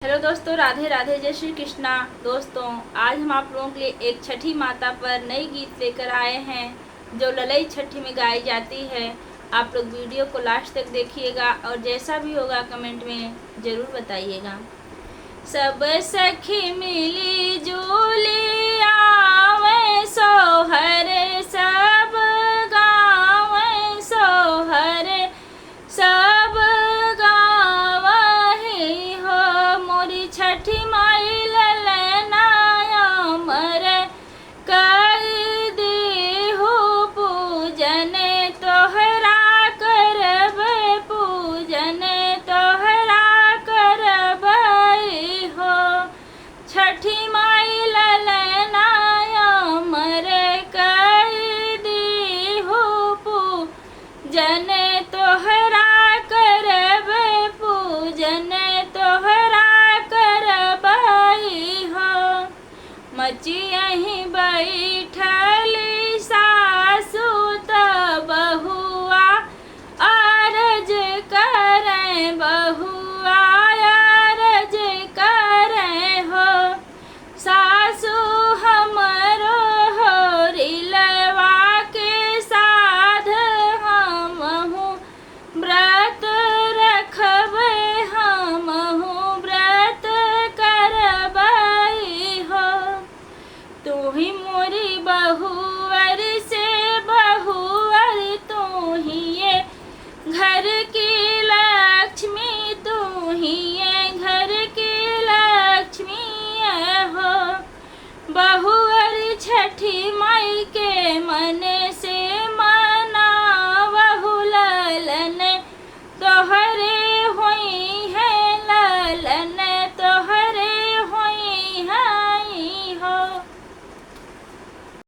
Hello दोस्तों, राधे राधे, जय श्री कृष्णा। दोस्तों, आज हम आप लोगों के लिए एक छठी माता पर नई गीत लेकर आए हैं जो ललई छठी में गाई जाती है। आप लोग वीडियो को लास्ट तक देखिएगा और जैसा भी होगा कमेंट में ज़रूर बताइएगा। सब सखी मिली जुली आवे सोहरे, सब गावे सोहरे, सब गावही हो मोरी छठी माई ललनाया मर कर दी हो पूजन तोहरा करब, पूजन तोहरा करब हो छठी माई ललनाया मर कर दी हो पूजन तोहरा करब, पूजन तोहरा करब हो। मचियहि बैठल